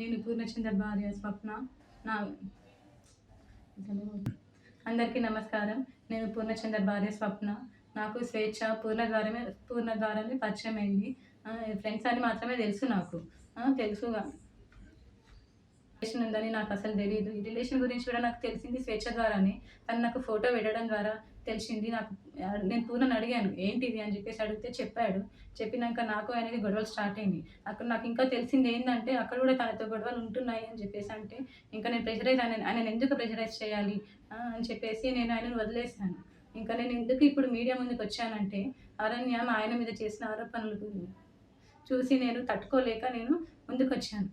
నేను పూర్ణచంద్ర భార్య స్వప్న. నా అందరికీ నమస్కారం. నేను పూర్ణచంద్ర భార్య స్వప్న. నాకు స్వేచ్ఛ పూర్ణ ద్వారానే పరిచయం అయింది. ఫ్రెండ్స్ అని మాత్రమే తెలుసు నాకు. తెలుసు రిలేషన్ ఉందని నాకు అసలు తెలియదు. ఈ రిలేషన్ గురించి కూడా నాకు తెలిసింది స్వేచ్ఛ ద్వారానే. తను నాకు ఫోటో పెట్టడం ద్వారా తెలిసింది. నేను పూర్ణని అడిగాను ఏంటిది అని చెప్పేసి అడిగితే చెప్పాడు. చెప్పినాక నాకు ఆయనకి గొడవలు స్టార్ట్ అయింది. అక్కడ నాకు ఇంకా తెలిసింది ఏంటంటే అక్కడ కూడా తనతో గొడవలు ఉంటున్నాయి అని చెప్పేసి అంటే ఇంకా నేను ఆయనను ఎందుకు ప్రెషరైజ్ చేయాలి అని చెప్పేసి నేను ఆయనను వదిలేశాను. ఇంకా నేను ఎందుకు ఇప్పుడు మీడియా ముందుకు వచ్చానంటే అరణ్య ఆయన మీద చేసిన ఆరోపణలు చూసి నేను తట్టుకోలేక నేను ముందుకు వచ్చాను.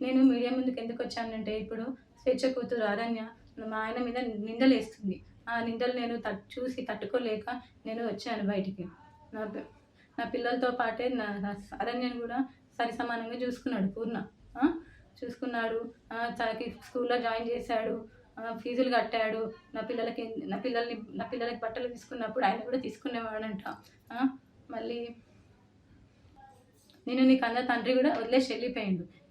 నేను మీడియా ముందుకు ఎందుకు వచ్చానంటే ఇప్పుడు స్వేచ్ఛ కూతురు అరణ్య మా ఆయన మీద నిందలు వేస్తుంది. ఆ నిందలు నేను చూసి తట్టుకోలేక నేను వచ్చాను బయటికి. నా పిల్లలతో పాటే అరణ్యను కూడా సరి సమానంగా చూసుకున్నాడు పూర్ణ. చూసుకున్నాడు. తనకి స్కూల్లో జాయిన్ చేశాడు, ఫీజులు కట్టాడు. నా పిల్లలకి బట్టలు తీసుకున్నప్పుడు ఆయన కూడా తీసుకునేవాడంట. మళ్ళీ నేను నీ కన్న తండ్రి కూడా వదిలేసి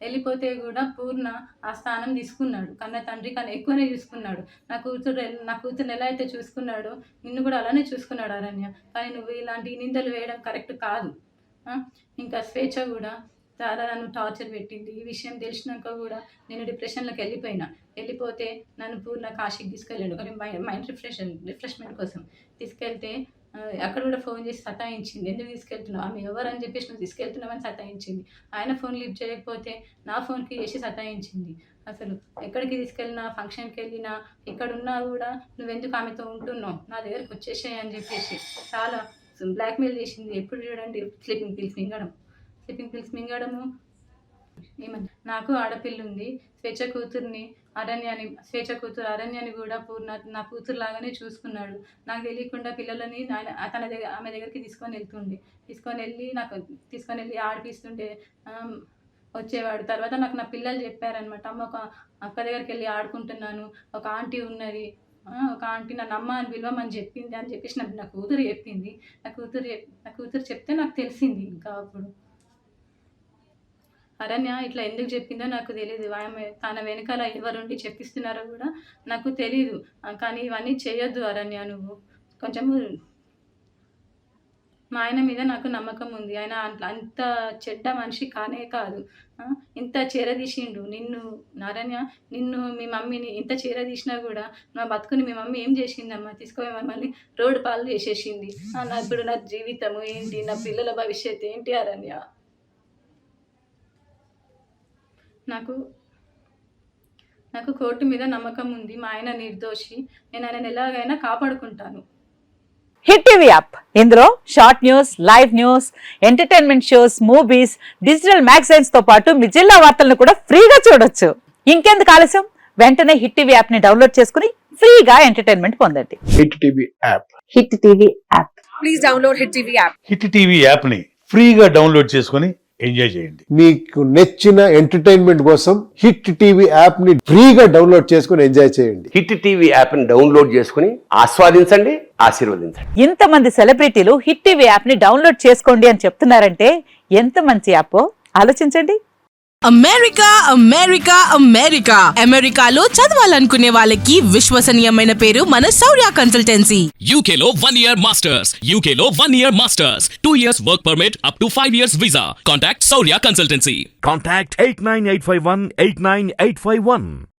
వెళ్ళిపోతే కూడా పూర్ణ ఆ స్థానం తీసుకున్నాడు. కన్న తండ్రి కన్నా ఎక్కువనే చూసుకున్నాడు. నా కూతురుని ఎలా అయితే చూసుకున్నాడో నిన్ను కూడా అలానే చూసుకున్నాడు అరణ్య. కానీ నువ్వు ఇలాంటి నిందలు వేయడం కరెక్ట్ కాదు. ఇంకా స్వేచ్ఛ కూడా చాలా నన్ను టార్చర్ పెట్టింది. ఈ విషయం తెలిసినాక కూడా నేను డిప్రెషన్లోకి వెళ్ళిపోతే నన్ను పూర్ణ కాశీకి తీసుకెళ్ళాడు. కానీ మైండ్ రిఫ్రెష్మెంట్ కోసం తీసుకెళ్తే అక్కడ కూడా ఫోన్ చేసి సతాయించింది. ఎందుకు తీసుకెళ్తున్నావు, ఆమె ఎవరని చెప్పేసి నువ్వు తీసుకెళ్తున్నావని సతాయించింది. ఆయన ఫోన్ లిఫ్ట్ చేయకపోతే నా ఫోన్కి చేసి సతాయించింది. అసలు ఎక్కడికి తీసుకెళ్ళినా, ఫంక్షన్కి వెళ్ళినా, ఎక్కడున్నా కూడా నువ్వెందుకు ఆమెతో ఉంటున్నావు, నా దగ్గరకు వచ్చేసాయి అని చెప్పేసి చాలా బ్లాక్మెయిల్ చేసింది. ఎప్పుడు చూడండి స్లీపింగ్ పిల్స్ మింగడము. నాకు ఆడపిల్ల ఉంది. స్వేచ్ఛ కూతురు అరణ్యాన్ని కూడా పూర్ణ నా కూతురు లాగానే చూసుకున్నాడు. నాకు తెలియకుండా పిల్లలని ఆమె దగ్గరికి తీసుకొని వెళ్ళి ఆడిపిస్తుంటే వచ్చేవాడు. తర్వాత నాకు నా పిల్లలు చెప్పారనమాట, అమ్మ ఒక అక్క దగ్గరికి వెళ్ళి ఆడుకుంటున్నాను, ఒక ఆంటీ ఉన్నది, ఒక ఆంటీ నన్ను అమ్మ అని పిలవమని చెప్పింది అని చెప్పేసి నా కూతురు చెప్పింది. నా కూతురు చెప్తే నాకు తెలిసింది. ఇంకా అప్పుడు అరణ్య ఇట్లా ఎందుకు చెప్పిందో నాకు తెలియదు. ఆమె తన వెనకాల ఎవరుండి చెప్పిస్తున్నారో కూడా నాకు తెలీదు. కానీ ఇవన్నీ చేయొద్దు అరణ్య, నువ్వు కొంచెము. మా ఆయన మీద నాకు నమ్మకం ఉంది. ఆయన అంత చెడ్డ మనిషి కానే కాదు. ఇంత చేరదీసిండు అరణ్య. మీ మమ్మీని ఇంత చేరదీసినా కూడా నా బతుకుని మీ మమ్మీ ఏం చేసిందమ్మా, తీసుకొని మమ్మల్ని రోడ్డు పాలు చేసేసింది. ఇప్పుడు నా జీవితము ఏంటి, నా పిల్లల భవిష్యత్తు ఏంటి అరణ్య? నాకు కోర్టు మీద నమ్మకం ఉంది. మా ఆయన నిర్దోషి. నేను ఆయన ఎలాగైనా కాపాడుకుంటాను. హిట్ టీవీ యాప్, ఇందులో short news, live news, entertainment shows, movies, digital magazines తో పాటు మీ జిల్లా వార్తలను కూడా ఫ్రీగా చూడొచ్చు. ఇంకెందుకు ఆలస్యం, వెంటనే హిట్ టీవీ యాప్ ని డౌన్లోడ్ చేసుకుని ఫ్రీగా ఎంటర్టైన్మెంట్ పొందండి. Hit TV app. Hit TV app. Please download hit TV app. Hit TV app ని ఫ్రీగా డౌన్లోడ్ చేసుకుని ఎంజాయ్ చేయండి. మీకు నచ్చిన ఎంటర్టైన్మెంట్ కోసం హిట్ టీవీ యాప్ ని ఫ్రీగా డౌన్లోడ్ చేసుకుని ఎంజాయ్ చేయండి. హిట్ టీవీ యాప్ ని డౌన్లోడ్ చేసుకుని ఆస్వాదించండి, ఆశీర్వదించండి. ఇంతమంది సెలబ్రిటీలు హిట్ టీవీ యాప్ ని డౌన్లోడ్ చేసుకోండి అని చెప్తున్నారంటే ఎంత మంచి యాప్ ఆలోచించండి. అమెరికాలో చదవాలనుకునే వాళ్ళకి విశ్వసనీయమైన పేరు మన శౌర్య కన్సల్టెన్సీ. UK లో 1 year masters, 2 years work permit up to 5 years visa. Contact Saurya Consultancy. Contact 89851 89851.